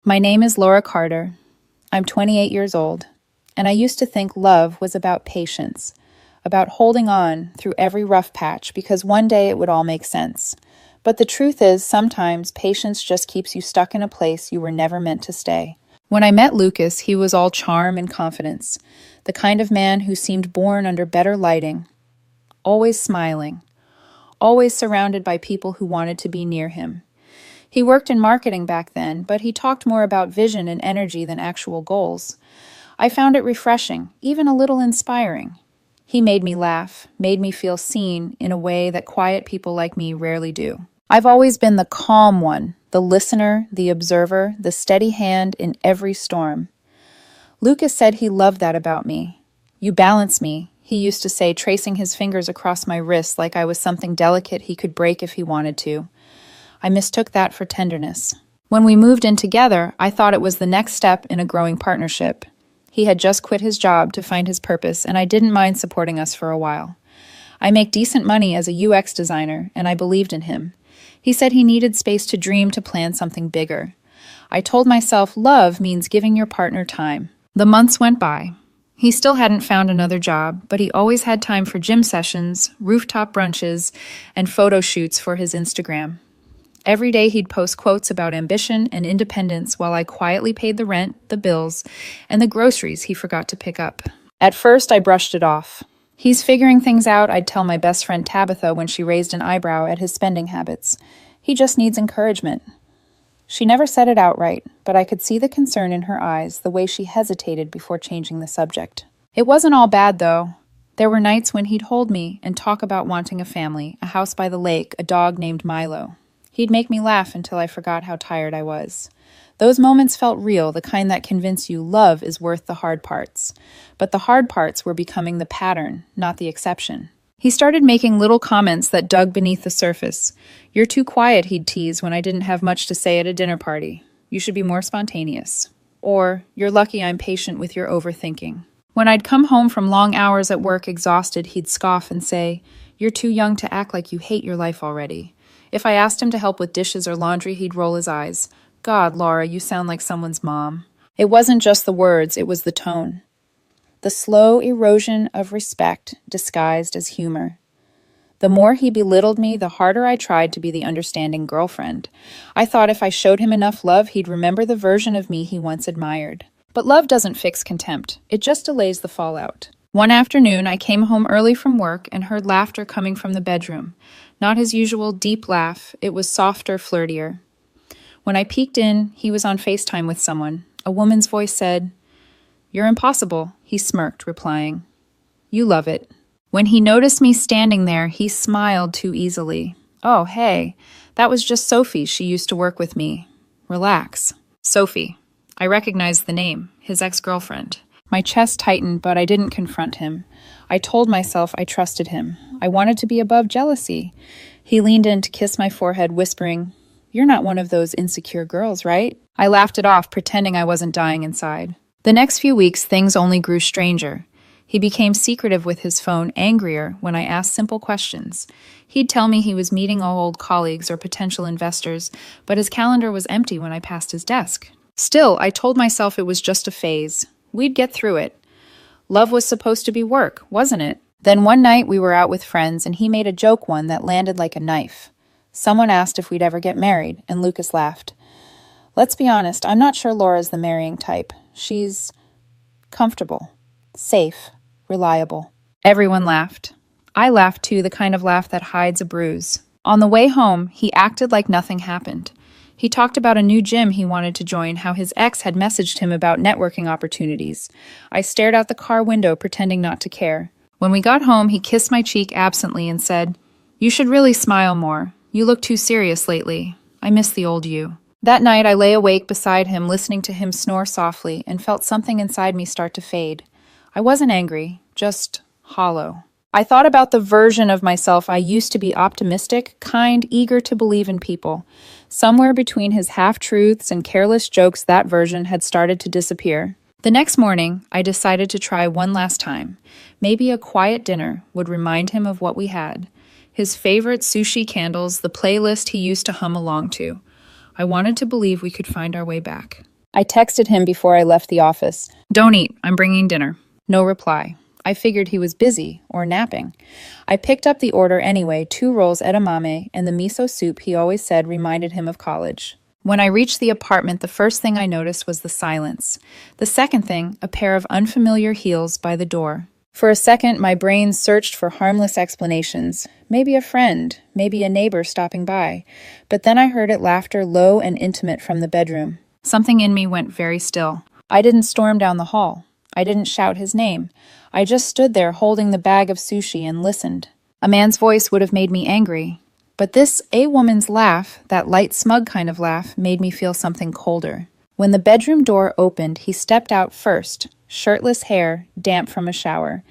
My name is Laura Carter. I'm 28 years old, and I used to think love was about patience, about holding on through every rough patch because one day it would all make sense. But the truth is, sometimes patience just keeps you stuck in a place you were never meant to stay. When I met Lucas, he was all charm and confidence, the kind of man who seemed born under better lighting, always smiling, always surrounded by people who wanted to be near him. He worked in marketing back then, but he talked more about vision and energy than actual goals. I found it refreshing, even a little inspiring. He made me laugh, made me feel seen in a way that quiet people like me rarely do. I've always been the calm one, the listener, the observer, the steady hand in every storm. Lucas said he loved that about me. "You balance me," he used to say, tracing his fingers across my wrist like I was something delicate he could break if he wanted to. I mistook that for tenderness. When we moved in together, I thought it was the next step in a growing partnership. He had just quit his job to find his purpose, and I didn't mind supporting us for a while. I make decent money as a UX designer, and I believed in him. He said he needed space to dream, to plan something bigger. I told myself love means giving your partner time. The months went by. He still hadn't found another job, but he always had time for gym sessions, rooftop brunches, and photo shoots for his Instagram. Every day he'd post quotes about ambition and independence while I quietly paid the rent, the bills, and the groceries he forgot to pick up. At first, I brushed it off. "He's figuring things out," I'd tell my best friend Tabitha when she raised an eyebrow at his spending habits. "He just needs encouragement." She never said it outright, but I could see the concern in her eyes, the way she hesitated before changing the subject. It wasn't all bad, though. There were nights when he'd hold me and talk about wanting a family, a house by the lake, a dog named Milo. He'd make me laugh until I forgot how tired I was. Those moments felt real, the kind that convince you love is worth the hard parts. But the hard parts were becoming the pattern, not the exception. He started making little comments that dug beneath the surface. "You're too quiet," he'd tease when I didn't have much to say at a dinner party. "You should be more spontaneous." Or, "You're lucky I'm patient with your overthinking." When I'd come home from long hours at work exhausted, he'd scoff and say, "You're too young to act like you hate your life already." If I asked him to help with dishes or laundry, he'd roll his eyes. "God, Laura, you sound like someone's mom." It wasn't just the words, it was the tone. The slow erosion of respect disguised as humor. The more he belittled me, the harder I tried to be the understanding girlfriend. I thought if I showed him enough love, he'd remember the version of me he once admired. But love doesn't fix contempt. It just delays the fallout. One afternoon, I came home early from work and heard laughter coming from the bedroom. Not his usual deep laugh, it was softer, flirtier. When I peeked in, he was on FaceTime with someone. A woman's voice said, "You're impossible," he smirked, replying, "You love it." When he noticed me standing there, he smiled too easily. "Oh, hey, that was just Sophie. She used to work with me. Relax." Sophie. I recognized the name, his ex-girlfriend. My chest tightened, but I didn't confront him. I told myself I trusted him. I wanted to be above jealousy. He leaned in to kiss my forehead, whispering, "You're not one of those insecure girls, right?" I laughed it off, pretending I wasn't dying inside. The next few weeks, things only grew stranger. He became secretive with his phone, angrier when I asked simple questions. He'd tell me he was meeting old colleagues or potential investors, but his calendar was empty when I passed his desk. Still, I told myself it was just a phase. We'd get through it. Love was supposed to be work, wasn't it? Then one night we were out with friends, and he made a joke one that landed like a knife. Someone asked if we'd ever get married, and Lucas laughed. "Let's be honest, I'm not sure Laura's the marrying type. She's comfortable, safe, reliable." Everyone laughed. I laughed too, the kind of laugh that hides a bruise. On the way home, he acted like nothing happened. He talked about a new gym he wanted to join, how his ex had messaged him about networking opportunities. I stared out the car window, pretending not to care. When we got home, he kissed my cheek absently and said, "You should really smile more. You look too serious lately. I miss the old you." That night, I lay awake beside him, listening to him snore softly, and felt something inside me start to fade. I wasn't angry, just hollow. I thought about the version of myself I used to be: optimistic, kind, eager to believe in people. Somewhere between his half-truths and careless jokes, that version had started to disappear. The next morning, I decided to try one last time. Maybe a quiet dinner would remind him of what we had. His favorite sushi candles, the playlist he used to hum along to. I wanted to believe we could find our way back. I texted him before I left the office. Don't eat, I'm bringing dinner. No reply. I figured he was busy or napping. I picked up the order anyway, 2 rolls edamame and the miso soup he always said reminded him of college. When I reached the apartment, the first thing I noticed was the silence. The second thing, a pair of unfamiliar heels by the door. For a second, my brain searched for harmless explanations. Maybe a friend, maybe a neighbor stopping by. But then I heard it laughter low and intimate from the bedroom. Something in me went very still. I didn't storm down the hall. I didn't shout his name. I just stood there holding the bag of sushi and listened. A man's voice would have made me angry. But this woman's laugh, that light smug kind of laugh, made me feel something colder. When the bedroom door opened, he stepped out first, shirtless hair, damp from a shower.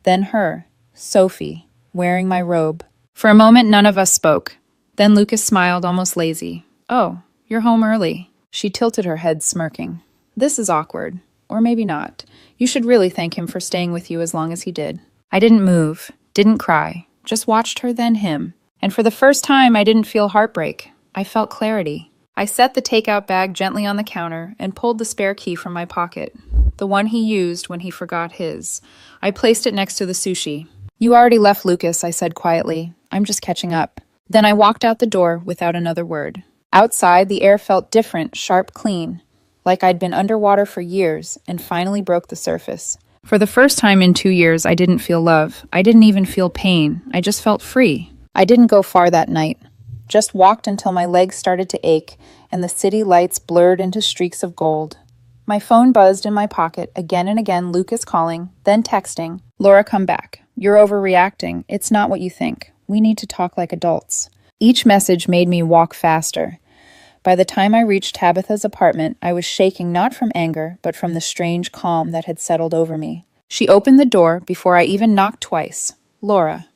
Then her, Sophie, wearing my robe. For a moment, none of us spoke. Then Lucas smiled, almost lazy. Oh, you're home early. She tilted her head, smirking. This is awkward. Or maybe not. You should really thank him for staying with you as long as he did. I didn't move, didn't cry, just watched her, then him. And for the first time, I didn't feel heartbreak. I felt clarity. I set the takeout bag gently on the counter and pulled the spare key from my pocket, the one he used when he forgot his. I placed it next to the sushi. You already left, Lucas, I said quietly. I'm just catching up. Then I walked out the door without another word. Outside, the air felt different, sharp, clean, like I'd been underwater for years and finally broke the surface. For the first time in 2 years, I didn't feel love. I didn't even feel pain. I just felt free. I didn't go far that night. Just walked until my legs started to ache and the city lights blurred into streaks of gold. My phone buzzed in my pocket, again and again, Lucas calling, then texting. Laura, come back. You're overreacting. It's not what you think. We need to talk like adults. Each message made me walk faster. By the time I reached Tabitha's apartment, I was shaking not from anger, but from the strange calm that had settled over me. She opened the door before I even knocked twice. Laura.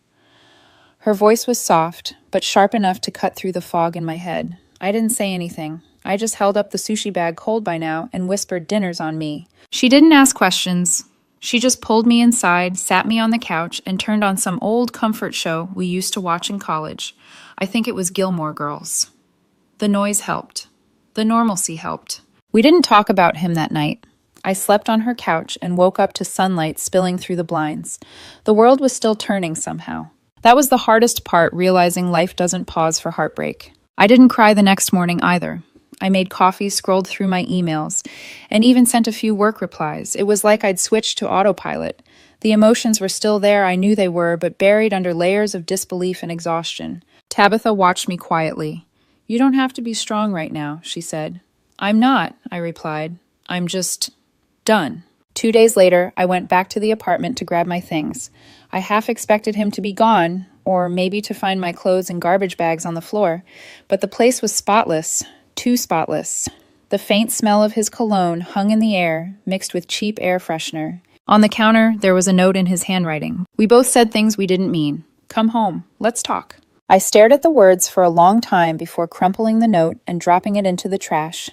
Her voice was soft, but sharp enough to cut through the fog in my head. I didn't say anything. I just held up the sushi bag cold by now and whispered, dinner's on me. She didn't ask questions. She just pulled me inside, sat me on the couch, and turned on some old comfort show we used to watch in college. I think it was Gilmore Girls. The noise helped. The normalcy helped. We didn't talk about him that night. I slept on her couch and woke up to sunlight spilling through the blinds. The world was still turning somehow. That was the hardest part, realizing life doesn't pause for heartbreak. I didn't cry the next morning either. I made coffee, scrolled through my emails, and even sent a few work replies. It was like I'd switched to autopilot. The emotions were still there, I knew they were, but buried under layers of disbelief and exhaustion. Tabitha watched me quietly. You don't have to be strong right now, she said. I'm not, I replied. I'm just done. 2 days later, I went back to the apartment to grab my things. I half expected him to be gone, or maybe to find my clothes in garbage bags on the floor, but the place was spotless, too spotless. The faint smell of his cologne hung in the air, mixed with cheap air freshener. On the counter, there was a note in his handwriting. We both said things we didn't mean. Come home. Let's talk. I stared at the words for a long time before crumpling the note and dropping it into the trash.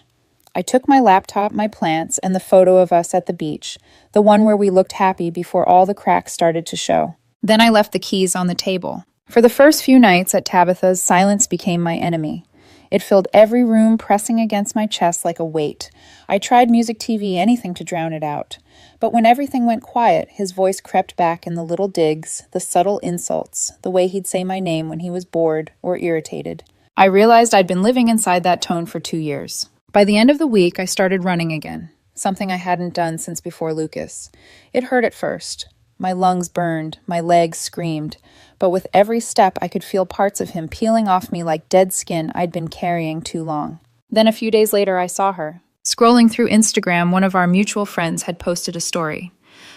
I took my laptop, my plants, and the photo of us at the beach, the one where we looked happy before all the cracks started to show. Then I left the keys on the table. For the first few nights at Tabitha's, silence became my enemy. It filled every room, pressing against my chest like a weight. I tried music, TV, anything to drown it out. But when everything went quiet, his voice crept back in the little digs, the subtle insults, the way he'd say my name when he was bored or irritated. I realized I'd been living inside that tone for 2 years. By the end of the week, I started running again, something I hadn't done since before Lucas. It hurt at first. My lungs burned, my legs screamed, but with every step I could feel parts of him peeling off me like dead skin I'd been carrying too long. Then a few days later, I saw her. Scrolling through Instagram, one of our mutual friends had posted a story.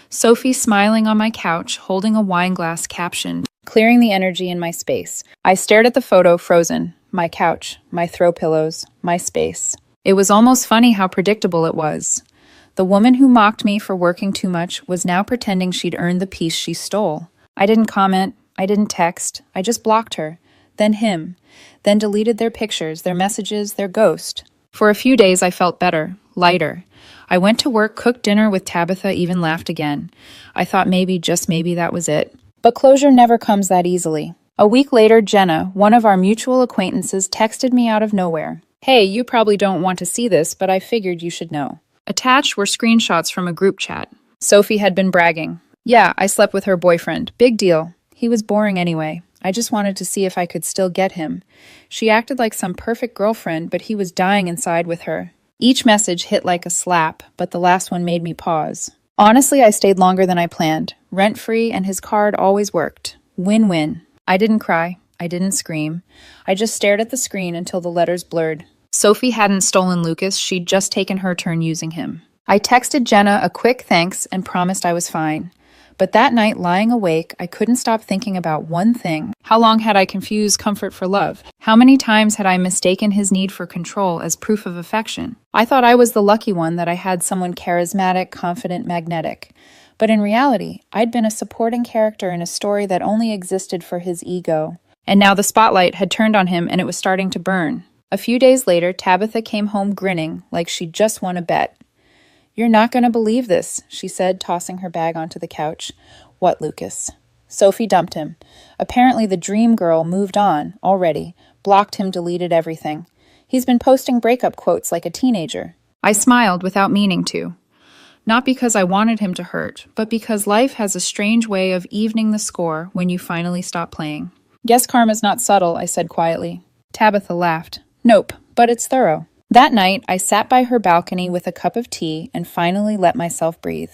Sophie smiling on my couch, holding a wine glass captioned, clearing the energy in my space. I stared at the photo, frozen. My couch, my throw pillows, my space. It was almost funny how predictable it was. The woman who mocked me for working too much was now pretending she'd earned the peace she stole. I didn't comment, I didn't text, I just blocked her. Then him. Then deleted their pictures, their messages, their ghost. For a few days I felt better, lighter. I went to work, cooked dinner with Tabitha, even laughed again. I thought maybe, just maybe, that was it. But closure never comes that easily. A week later, Jenna, one of our mutual acquaintances, texted me out of nowhere. Hey, you probably don't want to see this, but I figured you should know. Attached were screenshots from a group chat. Sophie had been bragging. Yeah, I slept with her boyfriend. Big deal. He was boring anyway. I just wanted to see if I could still get him. She acted like some perfect girlfriend, but he was dying inside with her. Each message hit like a slap, but the last one made me pause. Honestly, I stayed longer than I planned. Rent-free, and his card always worked. Win-win. I didn't cry. I didn't scream. I just stared at the screen until the letters blurred. Sophie hadn't stolen Lucas, she'd just taken her turn using him. I texted Jenna a quick thanks and promised I was fine. But that night, lying awake, I couldn't stop thinking about one thing. How long had I confused comfort for love? How many times had I mistaken his need for control as proof of affection? I thought I was the lucky one that I had someone charismatic, confident, magnetic. But in reality, I'd been a supporting character in a story that only existed for his ego. And now the spotlight had turned on him and it was starting to burn. A few days later, Tabitha came home grinning like she'd just won a bet. "You're not going to believe this," she said, tossing her bag onto the couch. "What, Lucas?" Sophie dumped him. Apparently the dream girl moved on already, blocked him, deleted everything. He's been posting breakup quotes like a teenager. I smiled without meaning to. Not because I wanted him to hurt, but because life has a strange way of evening the score when you finally stop playing. "Guess karma's not subtle," I said quietly. Tabitha laughed. "Nope, but it's thorough." That night, I sat by her balcony with a cup of tea and finally let myself breathe.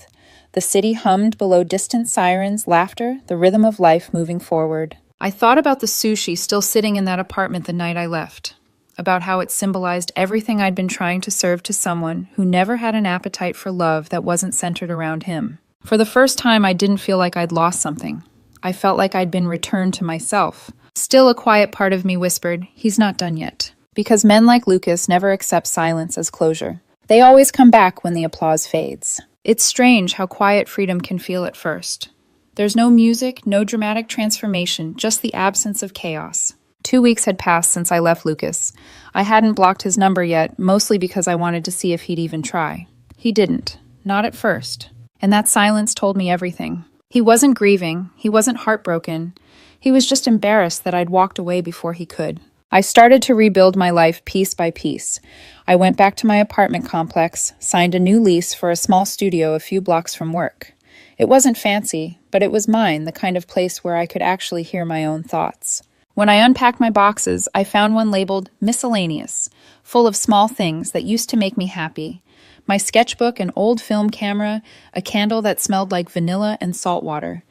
The city hummed below distant sirens, laughter, the rhythm of life moving forward. I thought about the sushi still sitting in that apartment the night I left, about how it symbolized everything I'd been trying to serve to someone who never had an appetite for love that wasn't centered around him. For the first time, I didn't feel like I'd lost something. I felt like I'd been returned to myself. Still, a quiet part of me whispered, "He's not done yet." Because men like Lucas never accept silence as closure. They always come back when the applause fades. It's strange how quiet freedom can feel at first. There's no music, no dramatic transformation, just the absence of chaos. 2 weeks had passed since I left Lucas. I hadn't blocked his number yet, mostly because I wanted to see if he'd even try. He didn't. Not at first. And that silence told me everything. He wasn't grieving. He wasn't heartbroken. He was just embarrassed that I'd walked away before he could. I started to rebuild my life piece by piece. I went back to my apartment complex, signed a new lease for a small studio a few blocks from work. It wasn't fancy, but it was mine, the kind of place where I could actually hear my own thoughts. When I unpacked my boxes, I found one labeled Miscellaneous, full of small things that used to make me happy. My sketchbook, an old film camera, a candle that smelled like vanilla and salt water.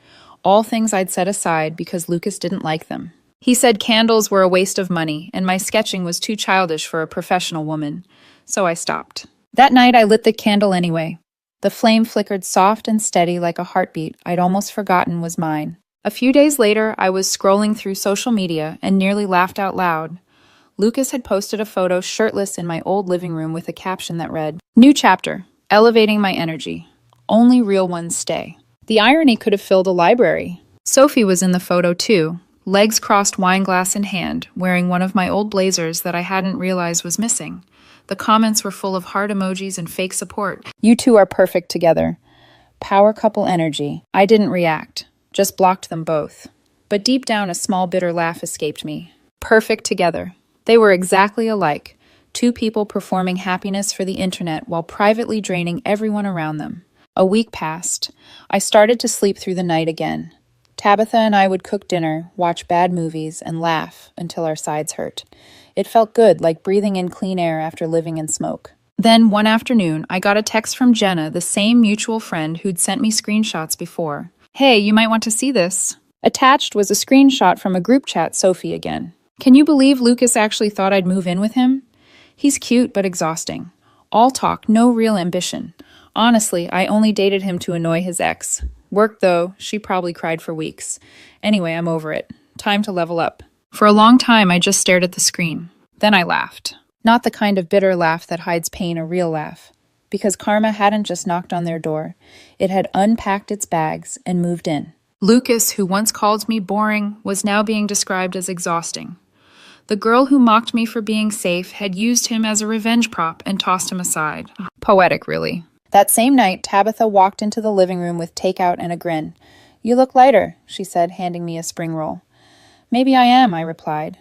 All things I'd set aside because Lucas didn't like them. He said candles were a waste of money, and my sketching was too childish for a professional woman. So I stopped. That night I lit the candle anyway. The flame flickered soft and steady like a heartbeat I'd almost forgotten was mine. A few days later, I was scrolling through social media and nearly laughed out loud. Lucas had posted a photo shirtless in my old living room with a caption that read, "New chapter, elevating my energy. Only real ones stay." The irony could have filled a library. Sophie was in the photo too. Legs crossed, wine glass in hand, wearing one of my old blazers that I hadn't realized was missing. The comments were full of heart emojis and fake support. "You two are perfect together. Power couple energy." I didn't react, just blocked them both. But deep down, a small bitter laugh escaped me. Perfect together. They were exactly alike. Two people performing happiness for the internet while privately draining everyone around them. A week passed. I started to sleep through the night again. Tabitha and I would cook dinner, watch bad movies, and laugh until our sides hurt. It felt good, like breathing in clean air after living in smoke. Then, one afternoon, I got a text from Jenna, the same mutual friend who'd sent me screenshots before. "Hey, you might want to see this." Attached was a screenshot from a group chat, Sophie again. "Can you believe Lucas actually thought I'd move in with him? He's cute but exhausting. All talk, no real ambition. Honestly, I only dated him to annoy his ex. Work, though, she probably cried for weeks. Anyway, I'm over it. Time to level up." For a long time, I just stared at the screen. Then I laughed. Not the kind of bitter laugh that hides pain, a real laugh. Because karma hadn't just knocked on their door. It had unpacked its bags and moved in. Lucas, who once called me boring, was now being described as exhausting. The girl who mocked me for being safe had used him as a revenge prop and tossed him aside. Poetic, really. That same night, Tabitha walked into the living room with takeout and a grin. "You look lighter," she said, handing me a spring roll. "Maybe I am," I replied.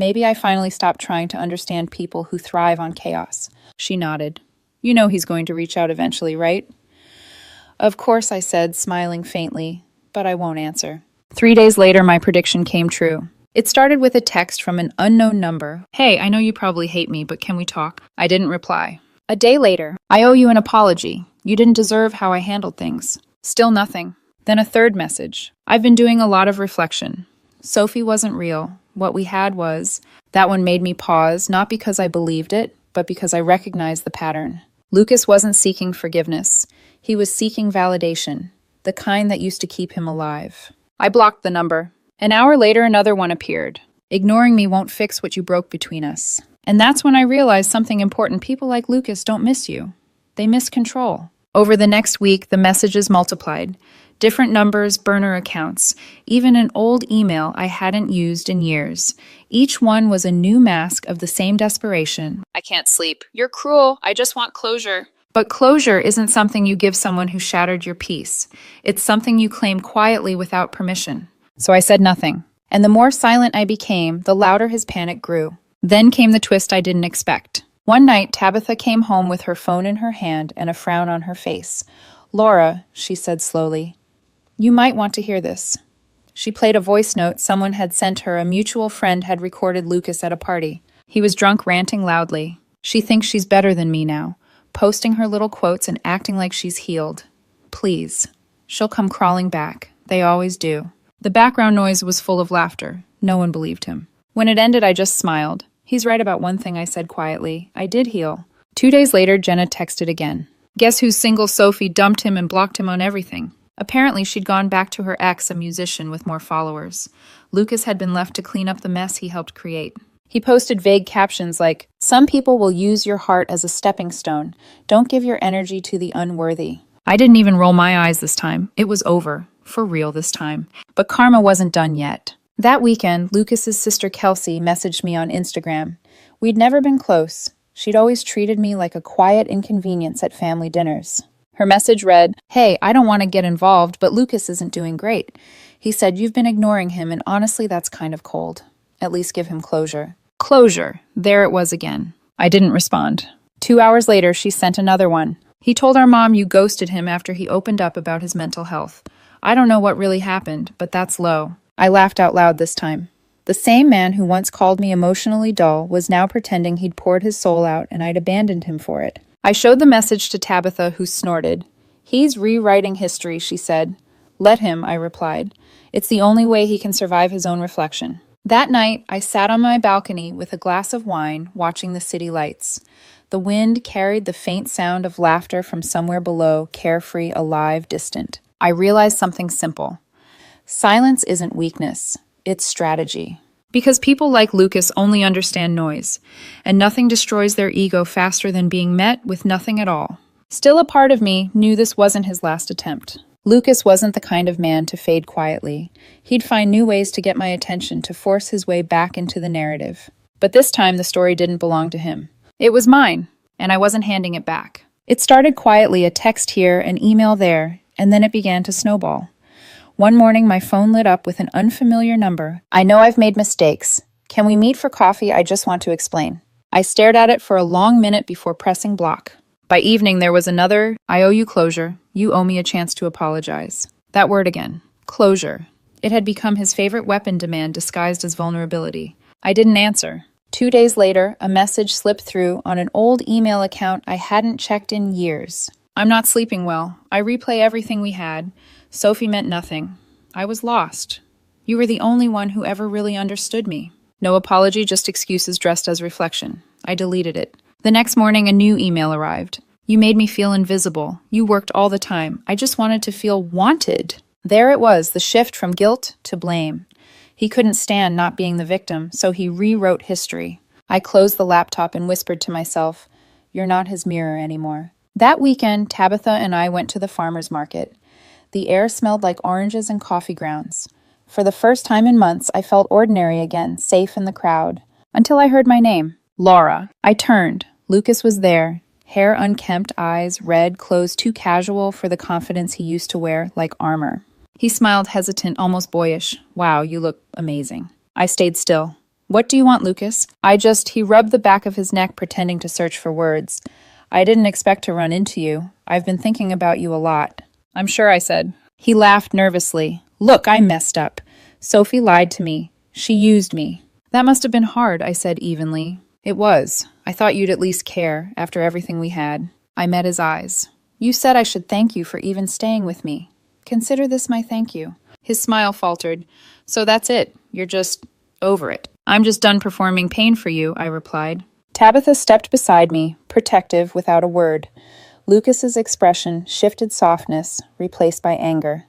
Maybe I finally stopped trying to understand people who thrive on chaos. She nodded. You know he's going to reach out eventually, right? Of course, I said, smiling faintly, but I won't answer. 3 days later, my prediction came true. It started with a text from an unknown number. Hey, I know you probably hate me, but can we talk? I didn't reply. A day later, I owe you an apology. You didn't deserve how I handled things. Still nothing. Then a third message. I've been doing a lot of reflection. Sophie wasn't real. What we had was. That one made me pause, not because I believed it, but because I recognized the pattern. Lucas wasn't seeking forgiveness. He was seeking validation, the kind that used to keep him alive. I blocked the number. An hour later, another one appeared. Ignoring me won't fix what you broke between us. And that's when I realized something important. People like Lucas don't miss you. They miss control. Over the next week, the messages multiplied. Different numbers, burner accounts, even an old email I hadn't used in years. Each one was a new mask of the same desperation. I can't sleep. You're cruel. I just want closure. But closure isn't something you give someone who shattered your peace. It's something you claim quietly without permission. So I said nothing. And the more silent I became, the louder his panic grew. Then came the twist I didn't expect. One night, Tabitha came home with her phone in her hand and a frown on her face. Laura, she said slowly, you might want to hear this. She played a voice note someone had sent her. A mutual friend had recorded Lucas at a party. He was drunk, ranting loudly. She thinks she's better than me now, posting her little quotes and acting like she's healed. Please. She'll come crawling back. They always do. The background noise was full of laughter. No one believed him. When it ended, I just smiled. He's right about one thing, I said quietly. I did heal. 2 days later, Jenna texted again. Guess whose single Sophie dumped him and blocked him on everything? Apparently, she'd gone back to her ex, a musician with more followers. Lucas had been left to clean up the mess he helped create. He posted vague captions like, some people will use your heart as a stepping stone. Don't give your energy to the unworthy. I didn't even roll my eyes this time. It was over. For real this time. But karma wasn't done yet. That weekend, Lucas's sister Kelsey messaged me on Instagram. We'd never been close. She'd always treated me like a quiet inconvenience at family dinners. Her message read, hey, I don't want to get involved, but Lucas isn't doing great. He said you've been ignoring him, and honestly, that's kind of cold. At least give him closure. Closure. There it was again. I didn't respond. 2 hours later, she sent another one. He told our mom you ghosted him after he opened up about his mental health. I don't know what really happened, but that's low. I laughed out loud this time. The same man who once called me emotionally dull was now pretending he'd poured his soul out and I'd abandoned him for it. I showed the message to Tabitha, who snorted. He's rewriting history, she said. Let him, I replied. It's the only way he can survive his own reflection. That night, I sat on my balcony with a glass of wine, watching the city lights. The wind carried the faint sound of laughter from somewhere below, carefree, alive, distant. I realized something simple. Silence isn't weakness, it's strategy. Because people like Lucas only understand noise, and nothing destroys their ego faster than being met with nothing at all. Still, a part of me knew this wasn't his last attempt. Lucas wasn't the kind of man to fade quietly. He'd find new ways to get my attention, to force his way back into the narrative. But this time, the story didn't belong to him. It was mine, and I wasn't handing it back. It started quietly, a text here, an email there, and then it began to snowball. One morning, my phone lit up with an unfamiliar number. I know I've made mistakes. Can we meet for coffee? I just want to explain. I stared at it for a long minute before pressing block. By evening, there was another, I owe you closure. You owe me a chance to apologize. That word again. Closure. It had become his favorite weapon demand disguised as vulnerability. I didn't answer. 2 days later, a message slipped through on an old email account I hadn't checked in years. I'm not sleeping well. I replay everything we had. Sophie meant nothing. I was lost. You were the only one who ever really understood me. No apology, just excuses dressed as reflection. I deleted it. The next morning, a new email arrived. You made me feel invisible. You worked all the time. I just wanted to feel wanted. There it was, the shift from guilt to blame. He couldn't stand not being the victim, so he rewrote history. I closed the laptop and whispered to myself, you're not his mirror anymore. That weekend, Tabitha and I went to the farmer's market. The air smelled like oranges and coffee grounds. For the first time in months, I felt ordinary again, safe in the crowd. Until I heard my name. Laura. I turned. Lucas was there. Hair unkempt, eyes red, clothes too casual for the confidence he used to wear, like armor. He smiled hesitant, almost boyish. Wow, you look amazing. I stayed still. What do you want, Lucas? He rubbed the back of his neck, pretending to search for words. I didn't expect to run into you. I've been thinking about you a lot. I'm sure, I said. He laughed nervously. Look, I messed up. Sophie lied to me. She used me. That must have been hard, I said evenly. It was. I thought you'd at least care, after everything we had. I met his eyes. You said I should thank you for even staying with me. Consider this my thank you. His smile faltered. So that's it. You're just over it. I'm just done performing pain for you, I replied. Tabitha stepped beside me, protective, without a word. Lucas's expression shifted softness, replaced by anger.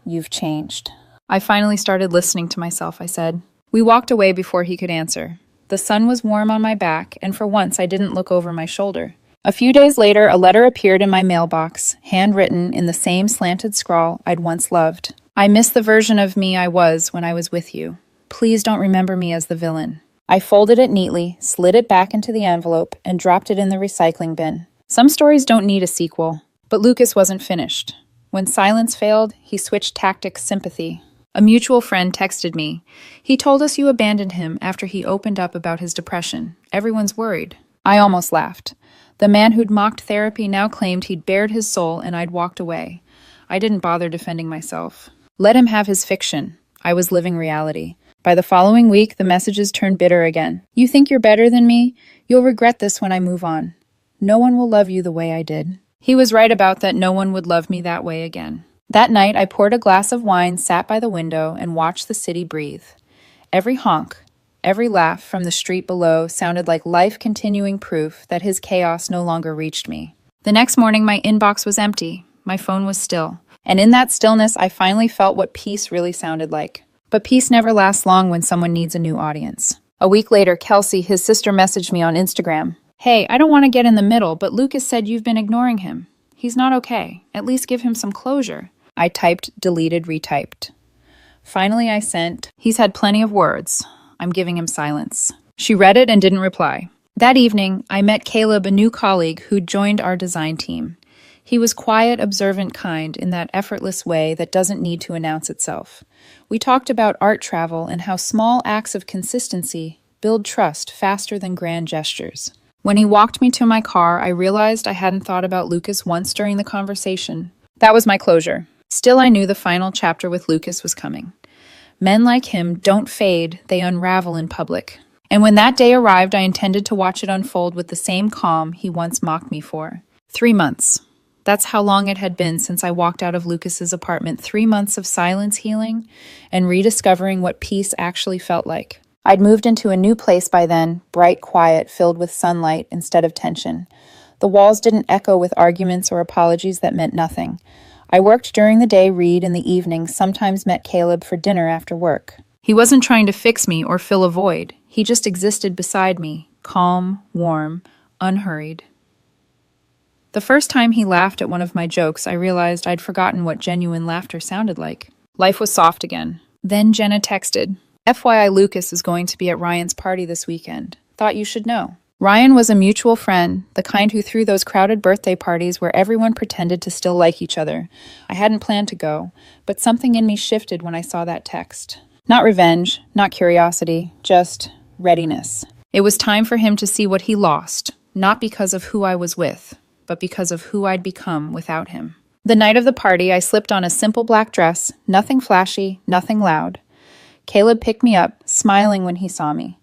You've changed. I finally started listening to myself, I said. We walked away before he could answer. The sun was warm on my back, and for once I didn't look over my shoulder. A few days later, a letter appeared in my mailbox, handwritten in the same slanted scrawl I'd once loved. I miss the version of me I was when I was with you. Please don't remember me as the villain. I folded it neatly, slid it back into the envelope, and dropped it in the recycling bin. Some stories don't need a sequel. But Lucas wasn't finished. When silence failed, he switched tactics sympathy. A mutual friend texted me. He told us you abandoned him after he opened up about his depression. Everyone's worried. I almost laughed. The man who'd mocked therapy now claimed he'd bared his soul and I'd walked away. I didn't bother defending myself. Let him have his fiction. I was living reality. By the following week, the messages turned bitter again. You think you're better than me? You'll regret this when I move on. No one will love you the way I did. He was right about that. No one would love me that way again. That night, I poured a glass of wine, sat by the window, and watched the city breathe. Every honk, every laugh from the street below sounded like life-continuing proof that his chaos no longer reached me. The next morning, my inbox was empty. My phone was still. And in that stillness, I finally felt what peace really sounded like. But peace never lasts long when someone needs a new audience. A week later, Kelsey, his sister, messaged me on Instagram. Hey, I don't want to get in the middle, but Lucas said you've been ignoring him. He's not okay. At least give him some closure. I typed, deleted, retyped. Finally, I sent, he's had plenty of words. I'm giving him silence. She read it and didn't reply. That evening, I met Caleb, a new colleague who'd joined our design team. He was quiet, observant, kind in that effortless way that doesn't need to announce itself. We talked about art travel and how small acts of consistency build trust faster than grand gestures. When he walked me to my car, I realized I hadn't thought about Lucas once during the conversation. That was my closure. Still, I knew the final chapter with Lucas was coming. Men like him don't fade, they unravel in public. And when that day arrived, I intended to watch it unfold with the same calm he once mocked me for. 3 months. That's how long it had been since I walked out of Lucas's apartment. 3 months of silence healing and rediscovering what peace actually felt like. I'd moved into a new place by then, bright, quiet, filled with sunlight instead of tension. The walls didn't echo with arguments or apologies that meant nothing. I worked during the day, read in the evening, sometimes met Caleb for dinner after work. He wasn't trying to fix me or fill a void. He just existed beside me, calm, warm, unhurried. The first time he laughed at one of my jokes, I realized I'd forgotten what genuine laughter sounded like. Life was soft again. Then Jenna texted, FYI, Lucas is going to be at Ryan's party this weekend. Thought you should know. Ryan was a mutual friend, the kind who threw those crowded birthday parties where everyone pretended to still like each other. I hadn't planned to go, but something in me shifted when I saw that text. Not revenge, not curiosity, just readiness. It was time for him to see what he lost, not because of who I was with, but because of who I'd become without him. The night of the party, I slipped on a simple black dress, nothing flashy, nothing loud. Caleb picked me up, smiling when he saw me.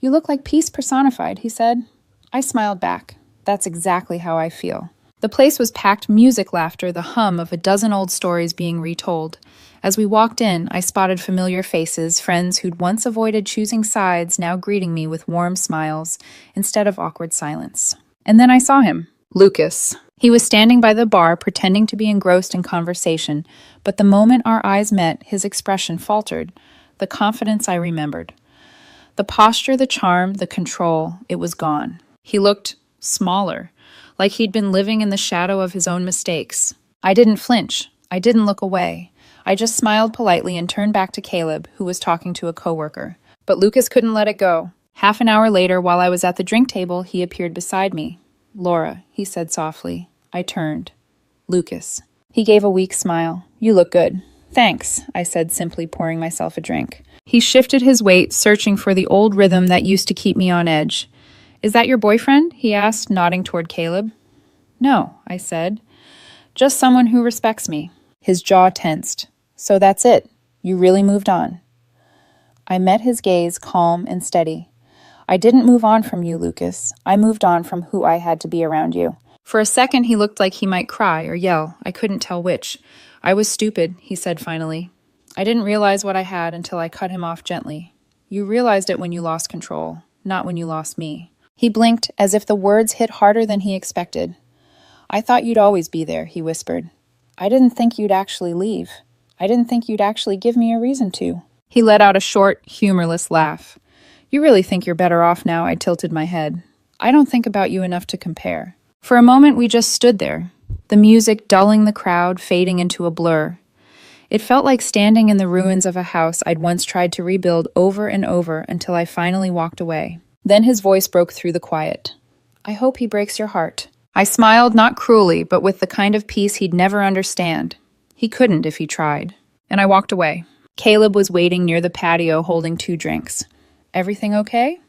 You look like peace personified, he said. I smiled back. That's exactly how I feel. The place was packed, music, laughter, the hum of a dozen old stories being retold. As we walked in, I spotted familiar faces, friends who'd once avoided choosing sides, now greeting me with warm smiles instead of awkward silence. And then I saw him. Lucas. He was standing by the bar, pretending to be engrossed in conversation, but the moment our eyes met, his expression faltered. The confidence I remembered. The posture, the charm, the control, it was gone. He looked smaller, like he'd been living in the shadow of his own mistakes. I didn't flinch. I didn't look away. I just smiled politely and turned back to Caleb, who was talking to a coworker. But Lucas couldn't let it go. Half an hour later, while I was at the drink table, he appeared beside me. Laura, he said softly. I turned. Lucas. He gave a weak smile. You look good. Thanks, I said, simply pouring myself a drink. He shifted his weight, searching for the old rhythm that used to keep me on edge. Is that your boyfriend? He asked, nodding toward Caleb. No, I said. Just someone who respects me. His jaw tensed. So that's it. You really moved on. I met his gaze, calm and steady. I didn't move on from you, Lucas. I moved on from who I had to be around you. For a second, he looked like he might cry or yell. I couldn't tell which. I was stupid, he said finally. I didn't realize what I had until I cut him off gently. You realized it when you lost control, not when you lost me. He blinked as if the words hit harder than he expected. I thought you'd always be there, he whispered. I didn't think you'd actually leave. I didn't think you'd actually give me a reason to. He let out a short, humorless laugh. You really think you're better off now? I tilted my head. I don't think about you enough to compare. For a moment, we just stood there, the music dulling the crowd, fading into a blur. It felt like standing in the ruins of a house I'd once tried to rebuild over and over until I finally walked away. Then his voice broke through the quiet. I hope he breaks your heart. I smiled, not cruelly, but with the kind of peace he'd never understand. He couldn't if he tried. And I walked away. Caleb was waiting near the patio holding 2 drinks. Everything okay?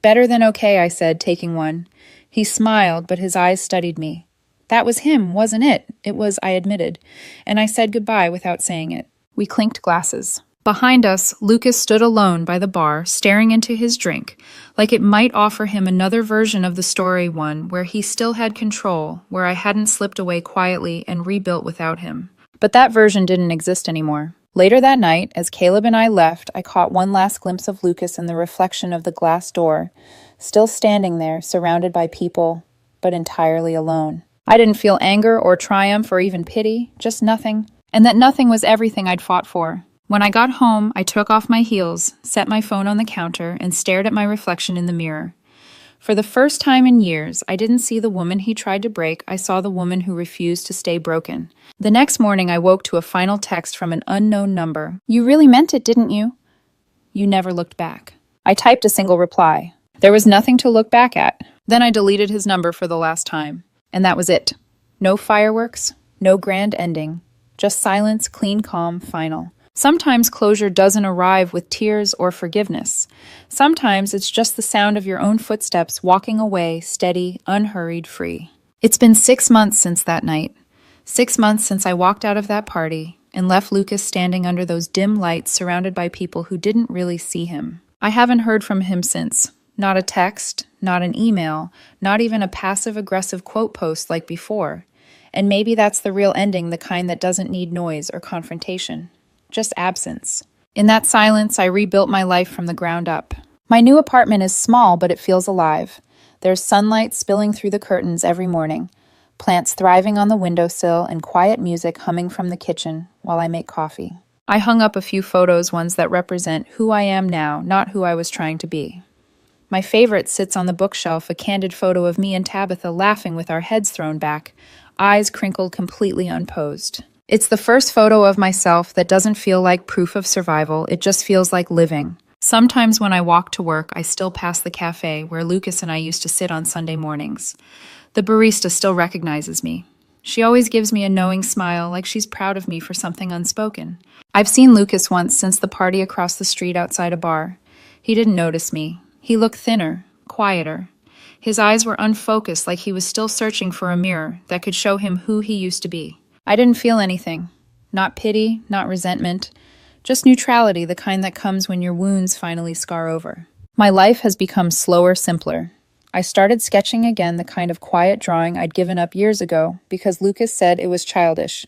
Better than okay, I said, taking one. He smiled, but his eyes studied me. That was him, wasn't it? It was, I admitted, and I said goodbye without saying it. We clinked glasses. Behind us, Lucas stood alone by the bar, staring into his drink, like it might offer him another version of the story, one where he still had control, where I hadn't slipped away quietly and rebuilt without him. But that version didn't exist anymore. Later that night, as Caleb and I left, I caught one last glimpse of Lucas in the reflection of the glass door, still standing there, surrounded by people, but entirely alone. I didn't feel anger or triumph or even pity, just nothing. And that nothing was everything I'd fought for. When I got home, I took off my heels, set my phone on the counter, and stared at my reflection in the mirror. For the first time in years, I didn't see the woman he tried to break, I saw the woman who refused to stay broken. The next morning, I woke to a final text from an unknown number. You really meant it, didn't you? You never looked back. I typed a single reply. There was nothing to look back at. Then I deleted his number for the last time. And that was it. No fireworks, no grand ending. Just silence, clean, calm, final. Sometimes closure doesn't arrive with tears or forgiveness. Sometimes it's just the sound of your own footsteps walking away, steady, unhurried, free. It's been 6 months since that night. 6 months since I walked out of that party and left Lucas standing under those dim lights surrounded by people who didn't really see him. I haven't heard from him since. Not a text, not an email, not even a passive-aggressive quote post like before. And maybe that's the real ending, the kind that doesn't need noise or confrontation. Just absence. In that silence, I rebuilt my life from the ground up. My new apartment is small, but it feels alive. There's sunlight spilling through the curtains every morning, plants thriving on the windowsill, and quiet music humming from the kitchen while I make coffee. I hung up a few photos, ones that represent who I am now, not who I was trying to be. My favorite sits on the bookshelf, a candid photo of me and Tabitha laughing with our heads thrown back, eyes crinkled completely unposed. It's the first photo of myself that doesn't feel like proof of survival, it just feels like living. Sometimes when I walk to work, I still pass the cafe where Lucas and I used to sit on Sunday mornings. The barista still recognizes me. She always gives me a knowing smile, like she's proud of me for something unspoken. I've seen Lucas once since the party across the street outside a bar. He didn't notice me. He looked thinner, quieter. His eyes were unfocused, like he was still searching for a mirror that could show him who he used to be. I didn't feel anything. Not pity, not resentment. Just neutrality, the kind that comes when your wounds finally scar over. My life has become slower, simpler. I started sketching again, the kind of quiet drawing I'd given up years ago because Lucas said it was childish.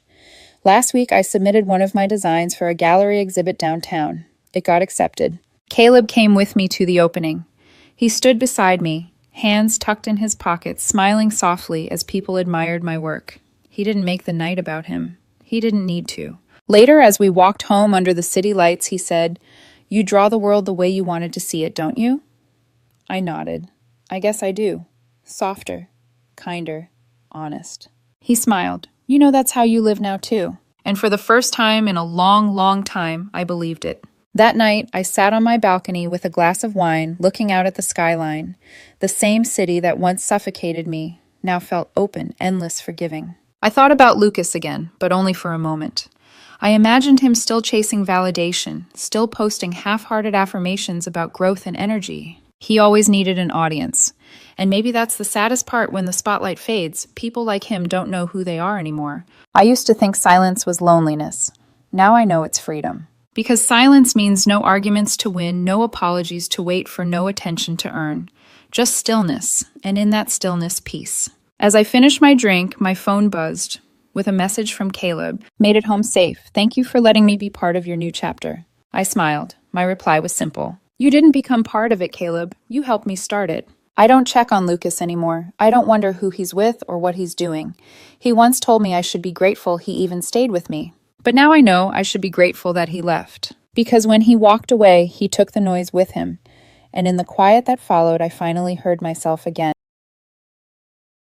Last week, I submitted one of my designs for a gallery exhibit downtown. It got accepted. Caleb came with me to the opening. He stood beside me, hands tucked in his pockets, smiling softly as people admired my work. He didn't make the night about him. He didn't need to. Later, as we walked home under the city lights, he said, "You draw the world the way you wanted to see it, don't you?" I nodded. I guess I do. Softer, kinder, honest. He smiled. You know that's how you live now too. And for the first time in a long, long time, I believed it. That night, I sat on my balcony with a glass of wine, looking out at the skyline. The same city that once suffocated me now felt open, endless, forgiving. I thought about Lucas again, but only for a moment. I imagined him still chasing validation, still posting half-hearted affirmations about growth and energy. He always needed an audience. And maybe that's the saddest part. When the spotlight fades, people like him don't know who they are anymore. I used to think silence was loneliness. Now I know it's freedom. Because silence means no arguments to win, no apologies to wait for, no attention to earn. Just stillness, and in that stillness, peace. As I finished my drink, my phone buzzed with a message from Caleb. Made it home safe. Thank you for letting me be part of your new chapter. I smiled. My reply was simple. You didn't become part of it, Caleb. You helped me start it. I don't check on Lucas anymore. I don't wonder who he's with or what he's doing. He once told me I should be grateful he even stayed with me. But now I know I should be grateful that he left. Because when he walked away, he took the noise with him. And in the quiet that followed, I finally heard myself again.